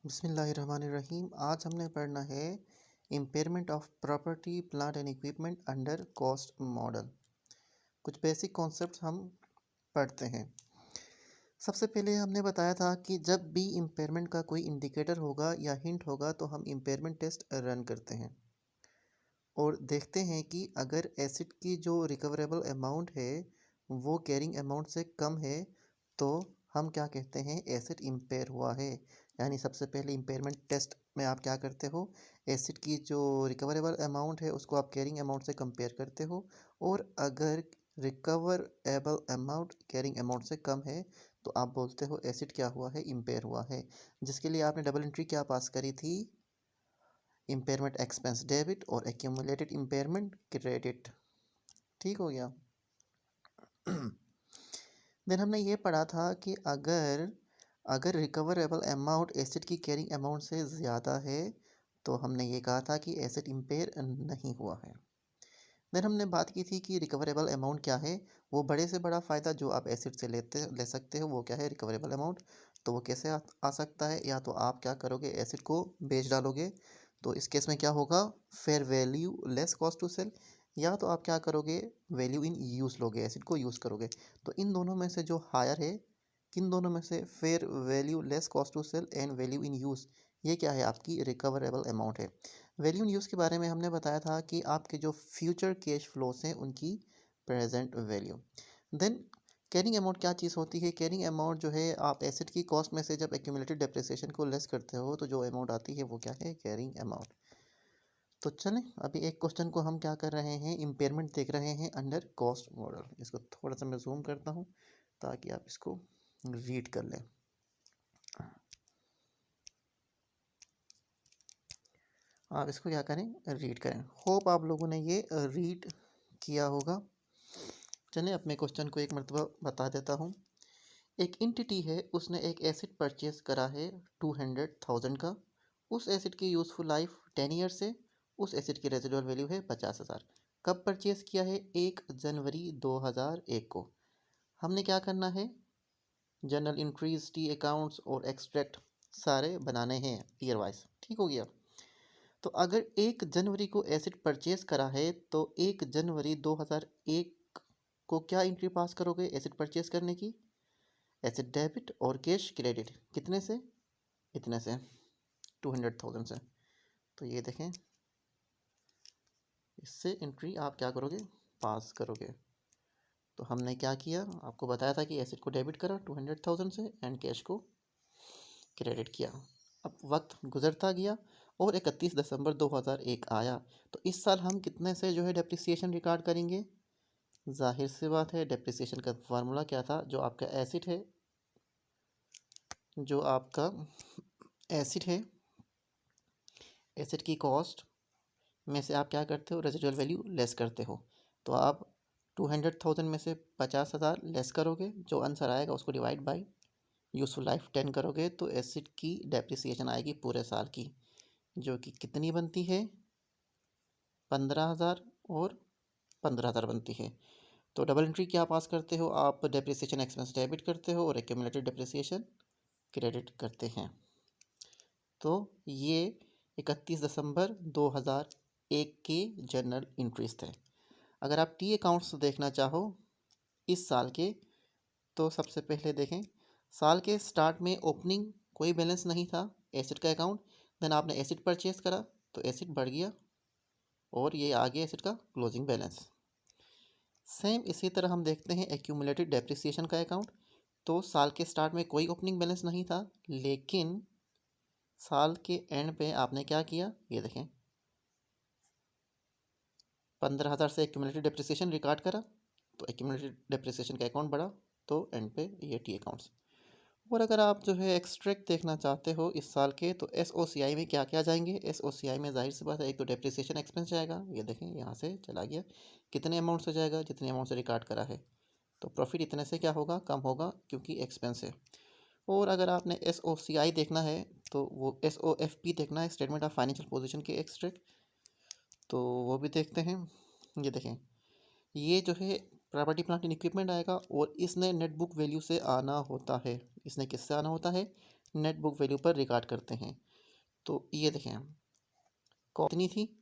बिस्मिल्लाहिर्रहमानिर्रहीम। आज हमने पढ़ना है impairment of property plant and equipment under cost model. कुछ बेसिक कॉन्सेप्ट्स हम पढ़ते हैं। सबसे पहले हमने बताया था कि जब भी इम्पेयरमेंट का कोई इंडिकेटर होगा या हिंट होगा तो हम इम्पेयरमेंट टेस्ट रन करते हैं और देखते हैं कि अगर एसिड की जो रिकवरेबल अमाउंट है वो कैरिंग अमाउंट से कम है तो हम क्या कहते हैं, एसिड इम्पेयर हुआ है। यानी सबसे पहले इम्पेयरमेंट टेस्ट में आप क्या करते हो, एसिड की जो रिकवरेबल अमाउंट है उसको आप कैरिंग अमाउंट से कंपेयर करते हो और अगर रिकवरेबल अमाउंट कैरिंग अमाउंट से कम है तो आप बोलते हो एसिड क्या हुआ है, इम्पेयर हुआ है। जिसके लिए आपने डबल एंट्री क्या पास करी थी, इम्पेयरमेंट एक्सपेंस डेबिट और एक्यूमुलेटेड इम्पेयरमेंट क्रेडिट। ठीक हो गया। देन हमने ये पढ़ा था कि अगर अगर रिकवरेबल अमाउंट एसिड की कैरिंग अमाउंट से ज़्यादा है तो हमने ये कहा था कि एसिड इम्पेयर नहीं हुआ है। देन हमने बात की थी कि रिकवरेबल अमाउंट क्या है, वो बड़े से बड़ा फ़ायदा जो आप एसिड से ले सकते हो वो क्या है, रिकवरेबल अमाउंट। तो वो कैसे आ सकता है, या तो आप क्या करोगे, एसिड को बेच डालोगे तो इस केस में क्या होगा, fair value less cost to sell, या तो आप क्या करोगे, वैल्यू इन यूज़ लोगे, एसिड को यूज़ करोगे। तो इन दोनों में से जो हायर है, किन दोनों में से, fair value less cost to sell and value in use, ये क्या है, आपकी रिकवरेबल अमाउंट है। वैल्यू इन यूज़ के बारे में हमने बताया था कि आपके जो फ्यूचर कैश फ्लोस हैं उनकी present value. Then carrying amount क्या चीज़ होती है, कैरिंग अमाउंट जो है आप एसेट की कॉस्ट में से जब एक्यूमुलेटेड डेप्रिसिएशन को लेस करते हो तो जो अमाउंट आती है वो क्या है, कैरिंग अमाउंट। तो चलें अभी एक क्वेश्चन को हम क्या कर रहे हैं, इम्पेयरमेंट देख रहे हैं अंडर कॉस्ट मॉडल। इसको थोड़ा सा मैं जूम करता हूँ ताकि आप इसको रीड कर लें। आप इसको क्या करें, रीड करें। होप आप लोगों ने ये रीड किया होगा। चलें अब मैं क्वेश्चन को एक मरतबा बता देता हूँ। एक इंटिटी है, उसने एक एसिड परचेज करा है 200,000 का। उस एसिड की यूज़फुल लाइफ 10 ईयर्स है। उस एसिड की रेजिडुअल वैल्यू है 50,000। कब परचेज किया है, 1 जनवरी 2001 को। हमने क्या करना है, जर्नल इंट्रीज, टी अकाउंट्स और एक्सट्रैक्ट सारे बनाने हैं ईयर वाइज। ठीक हो गया। तो अगर 1 जनवरी को एसिड परचेज करा है तो 1 जनवरी 2001 को क्या एंट्री पास करोगे एसिड परचेज करने की, एसिड डेबिट और कैश क्रेडिट। कितने से, इतने से, 200,000 से। तो ये देखें, इससे एंट्री आप क्या करोगे, पास करोगे। तो हमने क्या किया, आपको बताया था कि एसिड को डेबिट करा 200,000 से एंड कैश को क्रेडिट किया। अब वक्त गुजरता गया और 31 दिसंबर 2001 आया। तो इस साल हम कितने से जो है डेप्रिसिएशन रिकॉर्ड करेंगे। जाहिर सी बात है, डेप्रिसिएशन का फार्मूला क्या था, जो आपका एसिड है, जो आपका एसिड है, एसिड की कॉस्ट में से आप क्या करते हो, रेजिडुअल वैल्यू लेस करते हो। तो आप 200,000 में से 50,000 लेस करोगे, जो आंसर आएगा उसको डिवाइड बाय यूजफुल लाइफ 10 करोगे तो एसिड की डेप्रिसिएशन आएगी पूरे साल की, जो कि कितनी बनती है, 15,000 और 15,000 बनती है। तो डबल एंट्री क्या पास करते हो आप, डेप्रिसिएशन एक्सपेंस डेबिट करते हो और एक्यूमुलेटेड डेप्रिसिएशन क्रेडिट करते हैं। तो ये 31 दिसंबर 2001 के जर्नल इंट्रीज थे। अगर आप टी अकाउंट्स देखना चाहो इस साल के, तो सबसे पहले देखें, साल के स्टार्ट में ओपनिंग कोई बैलेंस नहीं था एसिड का अकाउंट। देन आपने एसिड परचेज करा तो एसिड बढ़ गया और ये आ गया एसिड का क्लोजिंग बैलेंस। सेम इसी तरह हम देखते हैं एक्यूमुलेटेड डेप्रिसिएशन का अकाउंट। तो साल के स्टार्ट में कोई ओपनिंग बैलेंस नहीं था, लेकिन साल के एंड पे आपने क्या किया, ये देखें, 15,000 से एक्यूमुलेटेड डेप्रिसिएशन रिकॉर्ड करा तो एक्यूमुलेटेड डेप्रिसिएशन का अकाउंट बढ़ा, तो एंड पे ये टी अकाउंट्स। और अगर आप जो है एक्सट्रैक्ट देखना चाहते हो इस साल के, तो एसओसीआई में क्या क्या जाएंगे, एसओसीआई में जाहिर सी बात है एक तो डेप्रिसिएशन एक्सपेंस जाएगा, ये देखें यहाँ से चला गया, कितने अमाउंट से जाएगा, जितने अमाउंट से रिकॉर्ड करा है। तो प्रॉफिट इतने से क्या होगा, कम होगा क्योंकि एक्सपेंस है। और अगर आपने एसओसीआई देखना है तो वो एसओएफपी देखना है, स्टेटमेंट ऑफ फाइनेंशियल पोजीशन के एक्सट्रैक्ट, तो वो भी देखते हैं। ये देखें, ये जो है प्रॉपर्टी प्लांट एंड इक्विपमेंट आएगा और इसने नेट बुक वैल्यू से आना होता है। इसने किससे आना होता है, नेट बुक वैल्यू पर रिकॉर्ड करते हैं। तो ये देखें कितनी थी,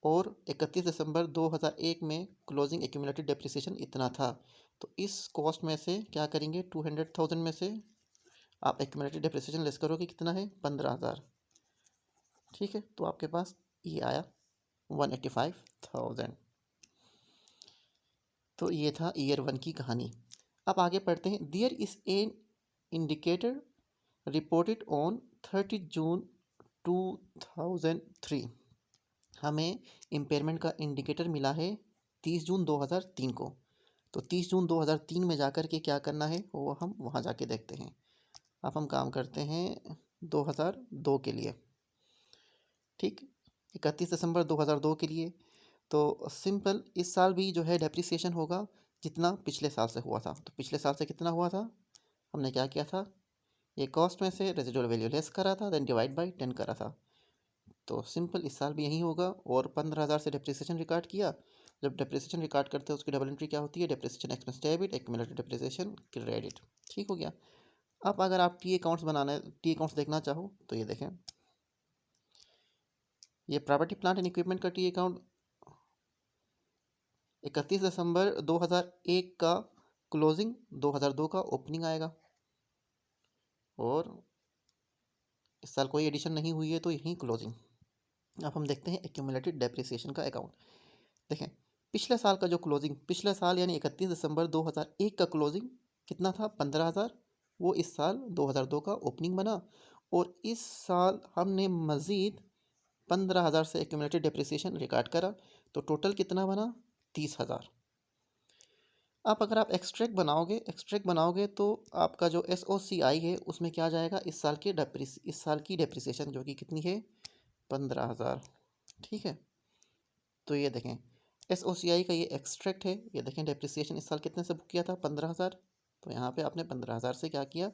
और 31 दिसंबर 2001 में क्लोजिंग एक्यूमुलेटेड डेप्रिसिएशन इतना था। तो इस कॉस्ट में से क्या करेंगे, 200,000 में से आप एक्यूमुलेटेड डेप्रिसिएशन लेस करोगे, कितना है 15,000। ठीक है, तो आपके पास ये आया 185,000। तो ये था ईयर 1 की कहानी। अब आगे पढ़ते हैं। There is an indicator reported on 30 June 2003। हमें इम्पेयरमेंट का इंडिकेटर मिला है 30 जून 2003 को। तो 30 जून 2003 में जाकर के क्या करना है वो हम वहाँ जाके देखते हैं। अब हम काम करते हैं 2002 के लिए। ठीक, 31 दिसंबर 2002 के लिए। तो सिंपल, इस साल भी जो है डेप्रिसिएशन होगा जितना पिछले साल से हुआ था। तो पिछले साल से कितना हुआ था, हमने क्या किया था, ये कॉस्ट में से रेजिडुअल वैल्यू लेस करा था, देन डिवाइड बाई 10 करा था। तो सिंपल इस साल भी यही होगा, और 15,000 से डेप्रिसिएशन रिकॉर्ड किया। जब डेप्रिसिएशन रिकॉर्ड करते हैं उसकी डबल एंट्री क्या होती है, depreciation expense debit, accumulated depreciation credit. ठीक हो गया। अब अगर आप टी अकाउंट्स देखना चाहो तो ये देखें, ये प्रॉपर्टी प्लांट एंड इक्विपमेंट का टी अकाउंट 31 दिसंबर 2001 का क्लोजिंग, 2002 का ओपनिंग आएगा, और इस साल कोई एडिशन नहीं हुई है तो यही क्लोजिंग। अब हम देखते हैं एक्यूमुलेटेड डेप्रिसिएशन का अकाउंट। देखें, पिछले साल का जो क्लोजिंग, पिछले साल यानी 31 दिसंबर 2001 का क्लोजिंग कितना था, 15,000। वो इस साल 2002 का ओपनिंग बना, और इस साल हमने मज़ीद 15,000 से एक्यूमुलेटेड डेप्रिसिएशन रिकॉर्ड करा। तो टोटल कितना बना, 30,000। अब अगर आप एक्सट्रैक्ट बनाओगे तो आपका जो SOCI है उसमें क्या जाएगा, इस साल की डेप्रिसिएशन जो कि कितनी है, 15,000। ठीक है, तो ये देखें SOCI का ये एक्सट्रैक्ट है। ये देखें डेप्रिसिएशन इस साल कितने से बुक किया था, 15,000। तो यहाँ पे आपने 15,000 से क्या किया,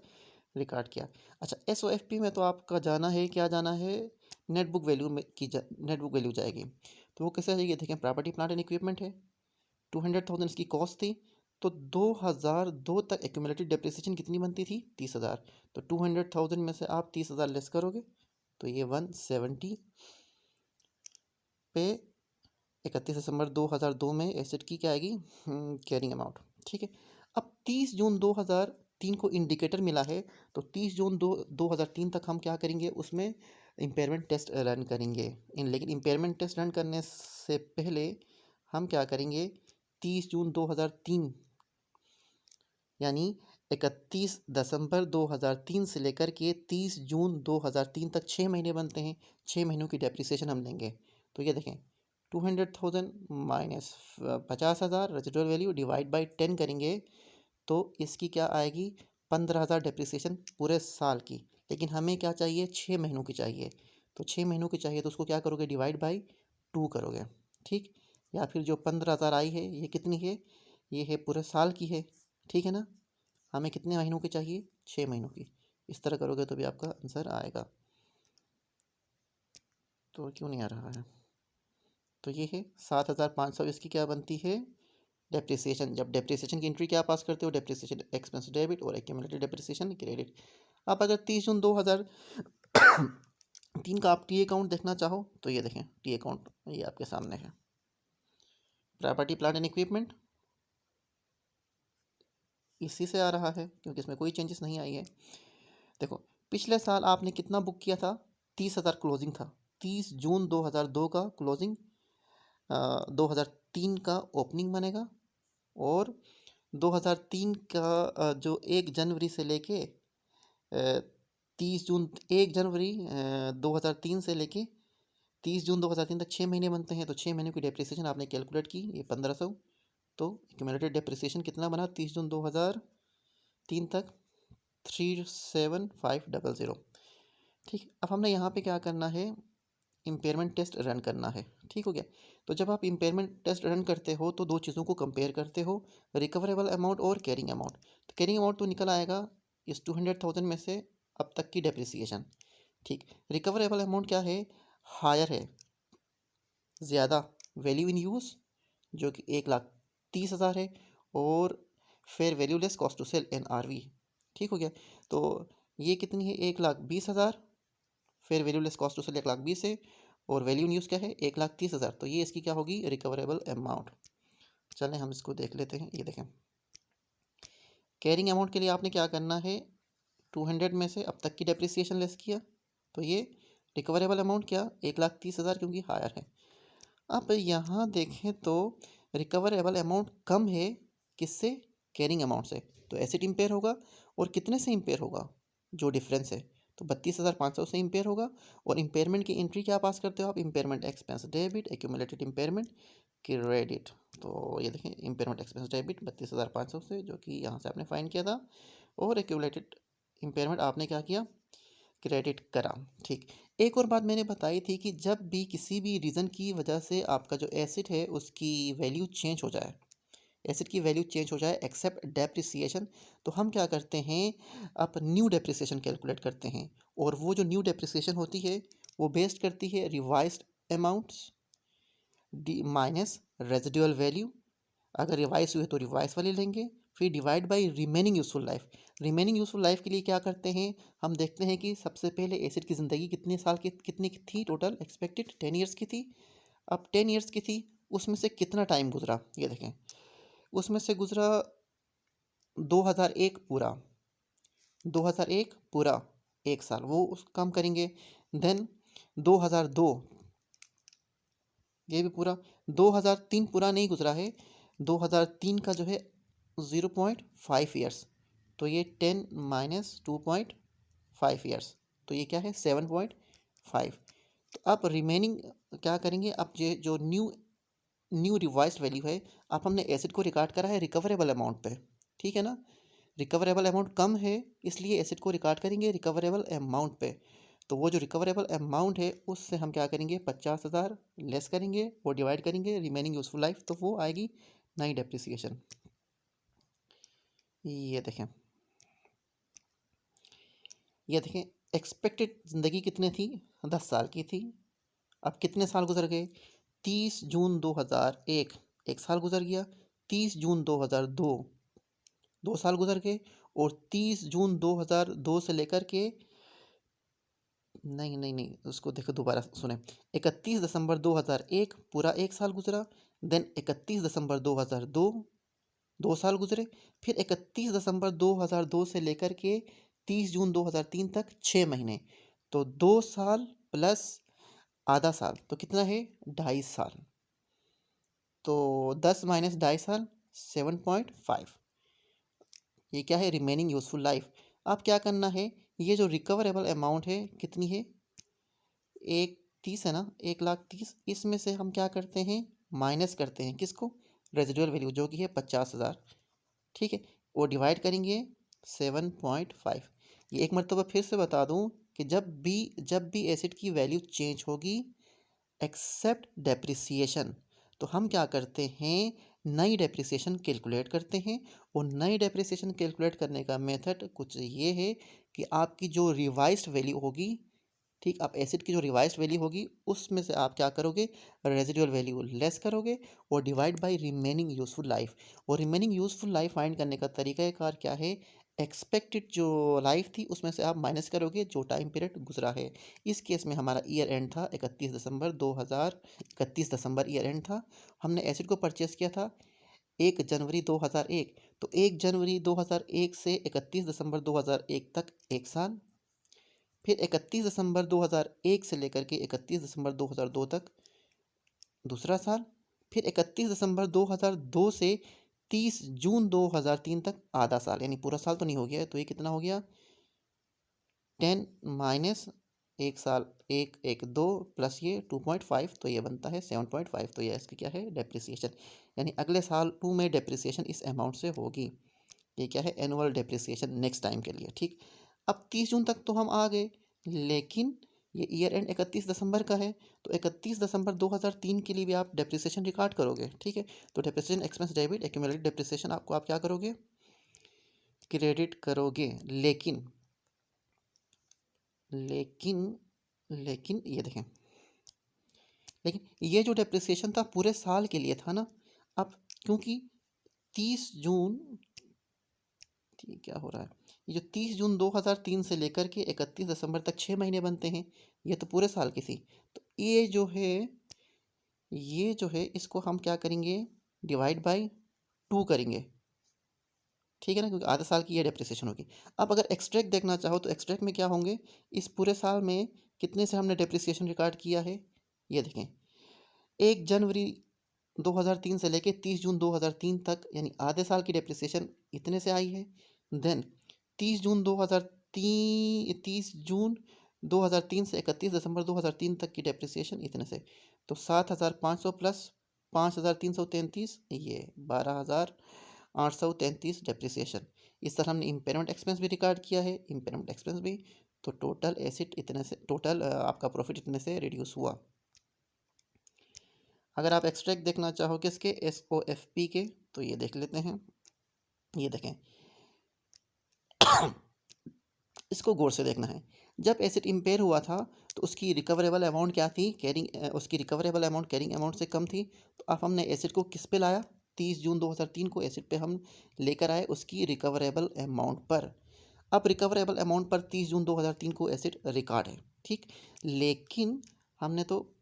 रिकॉर्ड किया। अच्छा, SOFP में तो आपका जाना है, क्या जाना है, net book value net book value जाएगी। तो वो कैसे जाएगी, देखें प्रॉपर्टी प्लांट एंड इक्विपमेंट है, 200,000 इसकी कॉस्ट थी। तो 2002 तक एक्यूमुलेटेड डेप्रिसिएशन कितनी बनती थी, 30,000। तो 200,000 में से आप 30,000 लेस करोगे तो ये 170 पे 31 दिसंबर 2002 में एसेट की क्या आएगी, कैरिंग अमाउंट। ठीक है, अब 30 जून 2003 को इंडिकेटर मिला है, तो 30 जून 2003 तक हम क्या करेंगे, उसमें इम्पेयरमेंट टेस्ट रन करेंगे। लेकिन इम्पेयरमेंट टेस्ट रन करने से पहले हम क्या करेंगे, 30 जून 2003 यानी 31 दिसंबर 2003 से लेकर के 30 जून 2003 तक 6 महीने बनते हैं। 6 महीनों की डेप्रिसिएशन हम लेंगे। तो ये देखें 200,000 minus 50,000 residual value divide by 10 करेंगे तो इसकी क्या आएगी, 15,000 डेप्रिसिएशन पूरे साल की। लेकिन हमें क्या चाहिए, 6 महीनों की चाहिए। तो 6 महीनों की चाहिए तो उसको क्या करोगे, डिवाइड बाई 2 करोगे। ठीक, या फिर जो 15,000 आई है ये कितनी है, ये है पूरे साल की है। ठीक है ना, हमें कितने महीनों की चाहिए, 6 महीनों की। इस तरह करोगे तो भी आपका आंसर आएगा। तो क्यों नहीं आ रहा है, तो ये है 7,500। इसकी क्या बनती है, डेप्रिसिएशन। जब डेप्रिसिएशन की एंट्री क्या पास करते हो, डेप्रिसिएशन एक्सपेंस डेबिट और एक्यूमुलेटेड डेप्रिसिएशन क्रेडिट। आप अगर 30 जून 2003 का आप टी अकाउंट देखना चाहो तो ये देखें, टी अकाउंट ये आपके सामने है। प्रॉपर्टी प्लांट एंड इक्विपमेंट इसी से आ रहा है क्योंकि इसमें कोई चेंजेस नहीं आई है। देखो, पिछले साल आपने कितना बुक किया था, 30,000 क्लोजिंग था। 30 जून 2002 का क्लोजिंग, 2003 का ओपनिंग बनेगा, और 2003 का जो 1 जनवरी से लेके 1 जनवरी 2003 से लेके 30 जून 2003 तक 6 महीने बनते हैं। तो 6 महीने की डेप्रिसिएशन आपने कैलकुलेट की, ये 1500। तो एक्यूमुलेटेड डेप्रिसिएशन कितना बना 30 जून 2003 तक, 37500। ठीक, अब हमने यहाँ पे क्या करना है, इम्पेयरमेंट टेस्ट रन करना है। ठीक हो गया। तो जब आप इम्पेयरमेंट टेस्ट रन करते हो तो दो चीज़ों को कंपेयर करते हो, रिकवरेबल अमाउंट और कैरिंग अमाउंट। तो कैरिंग अमाउंट तो निकल आएगा इस 200,000 में से अब तक की डेप्रिसिएशन। ठीक, रिकवरेबल अमाउंट क्या है, हायर है, ज़्यादा, वैल्यू इन यूज़ जो कि 1,30,000 है, और fair value less cost to sell NRV। ठीक हो गया। तो ये कितनी है 1,20,000, फिर value less cost to sell 1,20,000 है और वैल्यू इन यूज़ क्या है 1,30,000, तो ये इसकी क्या होगी रिकवरेबल अमाउंट। चलें हम इसको देख लेते हैं। ये देखें कैरिंग अमाउंट के लिए आपने क्या करना है 200 में से अब तक की डेप्रिसिएशन लेस किया, तो ये रिकवरेबल अमाउंट क्या 1,30,000 क्योंकि हायर है। अब यहाँ देखें तो रिकवरेबल अमाउंट कम है किससे कैरिंग अमाउंट से, तो एसेट इम्पेयर होगा और कितने से इम्पेयर होगा जो डिफरेंस है, तो 32,500 से इम्पेयर होगा। और इम्पेयरमेंट की एंट्री क्या पास करते हो आप impairment expense debit accumulated impairment credit. तो ये देखें इम्पेयरमेंट एक्सपेंस डेबिट 32,500 से जो कि यहाँ से आपने फाइन किया था और एक्यूमुलेटेड इम्पेयरमेंट आपने क्या किया क्रेडिट करा। ठीक, एक और बात मैंने बताई थी कि जब भी किसी भी रीज़न की वजह से आपका जो एसिड है उसकी वैल्यू चेंज हो जाए, एसिड की वैल्यू चेंज हो जाए एक्सेप्ट डेप्रिसिएशन, तो हम क्या करते हैं अब न्यू डेप्रिसिएशन कैलकुलेट करते हैं। और वो जो न्यू डेप्रिसिएशन होती है वो बेस्ड करती है revised amounts D minus residual value, अगर रिवाइज हुए तो रिवाइज वाले लेंगे, फिर divide by remaining useful life. Remaining useful life के लिए क्या करते हैं हम देखते हैं कि सबसे पहले एसिड की ज़िंदगी कितने साल की कितनी की थी टोटल एक्सपेक्टेड 10 ईयर्स की थी। अब 10 ईयर्स की थी उसमें से कितना टाइम गुजरा, ये देखें उसमें से गुजरा 2001 पूरा, 2001 पूरा एक साल वो उस काम करेंगे। देन 2002 ये भी पूरा, 2003 पूरा नहीं गुजरा है, 2003 का जो है 0.5 ईयर्स, तो ये 10 माइनस 2.5 ईयर्स, तो ये क्या है 7.5। तो आप रिमेनिंग क्या करेंगे, अब ये जो न्यू न्यू रिवाइज्ड वैल्यू है, आप हमने एसिड को रिकॉर्ड करा है रिकवरेबल अमाउंट पे, ठीक है ना। रिकवरेबल अमाउंट कम है इसलिए एसिड को रिकॉर्ड करेंगे रिकवरेबल अमाउंट पे। तो वो जो रिकवरेबल अमाउंट है उससे हम क्या करेंगे 50,000 लेस करेंगे और डिवाइड करेंगे रिमेनिंग यूजफुल लाइफ, तो वो आएगी नई डेप्रिसिएशन। ये देखें ये देखें एक्सपेक्टेड ज़िंदगी कितने थी 10 साल की थी। अब कितने साल गुजर गए 30 जून 2001 एक साल गुजर गया, 30 जून 2002 दो साल गुजर गए, और 30 जून 2002 से लेकर के नहीं नहीं नहीं उसको देखो दोबारा सुने, 31 दिसंबर 2001 पूरा एक साल गुजरा। देन 31 दिसंबर 2002 दो साल गुजरे, फिर 31 दिसंबर 2002 से लेकर के 30 जून 2003 तक 6 महीने, तो 2 साल प्लस आधा साल तो कितना है 2.5 साल, तो 10 माइनस 2.5 साल 7.5, ये क्या है रिमेनिंग यूजफुल लाइफ। अब क्या करना है ये जो रिकवरेबल अमाउंट है कितनी है 1.30 है ना 1,30,000, इसमें से हम क्या करते हैं माइनस करते हैं किसको रेजिडुअल वैल्यू जो कि है 50,000, ठीक है, वो डिवाइड करेंगे 7.5। ये एक मरतबा फिर से बता दूं कि जब भी एसिड की वैल्यू चेंज होगी एक्सेप्ट डेप्रिसिएशन, तो हम क्या करते हैं नई डेप्रिसिएशन कैलकुलेट करते हैं। और नई डेप्रिसिएशन कैलकुलेट करने का मेथड कुछ ये है कि आपकी जो रिवाइज्ड वैल्यू होगी, ठीक, आप एसिड की जो रिवाइज्ड वैल्यू होगी उसमें से आप क्या करोगे रेजिडुअल वैल्यू लेस करोगे और divide by remaining useful life. और रिमेनिंग यूजफुल लाइफ फाइंड करने का तरीकाकार क्या है एक्सपेक्टेड जो लाइफ थी उसमें से आप माइनस करोगे जो टाइम पीरियड गुजरा है। इस केस में हमारा ईयर एंड था 31 दिसंबर ईयर एंड था। हमने एसिड को परचेस किया था 1 जनवरी 2001, तो 1 जनवरी 2001 से 31 दिसंबर 2001 तक एक साल, फिर 31 दिसंबर 2001 से लेकर के 31 दिसंबर 2002 तक दूसरा साल, फिर 31 दिसंबर 2002 से 30 जून 2003 तक आधा साल, यानी पूरा साल तो नहीं हो गया है, तो ये कितना हो गया 10 माइनस एक साल एक एक दो प्लस ये 2.5, तो ये बनता है 7.5, तो ये इसकी क्या है डेप्रिसिएशन, यानी अगले साल 2 में डेप्रिसिएशन इस अमाउंट से होगी। ये क्या है एनुअल डेप्रिसिएशन नेक्स्ट टाइम के लिए, ठीक। अब 30 जून तक तो हम आ गए, लेकिन ये ईयर एंड 31 दिसंबर का है, तो 31 दिसंबर 2003 के लिए भी आप डेप्रिसिएशन रिकॉर्ड करोगे, ठीक है। तो depreciation expense debit accumulated depreciation आपको आप क्या करोगे क्रेडिट करोगे, लेकिन लेकिन लेकिन ये देखें, लेकिन ये जो डेप्रिसिएशन था पूरे साल के लिए था ना। अब क्योंकि 30 जून, ठीक क्या हो रहा है ये जो 30 जून 2003 से लेकर के 31 दिसंबर तक 6 महीने बनते हैं, ये तो पूरे साल की थी। तो ये जो है इसको हम क्या करेंगे, डिवाइड बाई 2 करेंगे, ठीक है ना, क्योंकि आधे साल की ये डेप्रिसिएशन होगी। अब अगर एक्सट्रैक्ट देखना चाहो तो एक्सट्रैक्ट में क्या होंगे, इस पूरे साल में कितने से हमने डेप्रिसिएशन रिकॉर्ड किया है, ये देखें 1 जनवरी 2003 से लेके 30 जून 2003 तक, यानी आधे साल की डेप्रिसिएशन इतने से आई है। देन 30 जून 2003 से 31 दिसंबर 2003 तक की डेप्रिसिएशन इतने से, तो 7,500 प्लस 5,333, ये 12,833 डेप्रिसिएशन। इस तरह हमने इम्पेयरमेंट एक्सपेंस भी रिकॉर्ड किया है, इम्पेयरमेंट एक्सपेंस भी। तो टोटल एसेट इतने से, टोटल आपका प्रॉफिट इतने से रिड्यूस हुआ। अगर आप एक्सट्रैक्ट देखना चाहो किसके, SOFP के, तो ये देख लेते हैं। ये देखें इसको गौर से देखना है। जब एसेट इम्पेयर हुआ था तो उसकी रिकवरेबल अमाउंट क्या थी, उसकी रिकवरेबल अमाउंट कैरिंग अमाउंट से कम थी। तो अब हमने एसेट को किस पे लाया, 30 जून 2003 को एसेट पे हम लेकर आए उसकी रिकवरेबल अमाउंट पर। अब रिकवरेबल अमाउंट पर 30 जून 2003 को एसेट रिकॉर्ड है, ठीक। लेकिन हमने तो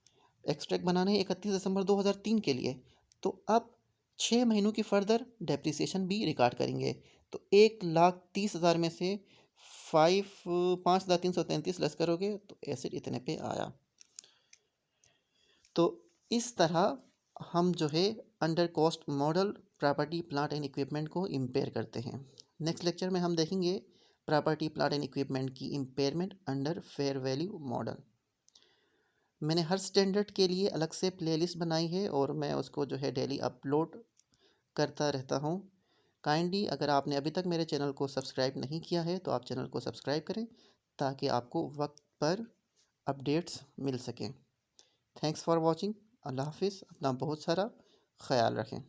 एक्सट्रैक्ट बनाना है 31 दिसंबर 2003 के लिए, तो अब 6 महीनों की फर्दर डेप्रिसिएशन भी रिकॉर्ड करेंगे। तो 1,30,000 में से 5,333 लेस करोगे तो एसेट इतने पे आया। तो इस तरह हम जो है under cost model property plant and equipment को इम्पेयर करते हैं। नेक्स्ट लेक्चर में हम देखेंगे प्रॉपर्टी प्लांट एंड इक्विपमेंट की impairment under fair value model. मैंने हर स्टैंडर्ड के लिए अलग से प्लेलिस्ट बनाई है और मैं उसको जो है डेली अपलोड करता रहता हूँ। काइंडली अगर आपने अभी तक मेरे चैनल को सब्सक्राइब नहीं किया है तो आप चैनल को सब्सक्राइब करें ताकि आपको वक्त पर अपडेट्स मिल सकें। Thanks for watching. अल्लाह हाफिज़। अपना बहुत सारा ख्याल रखें।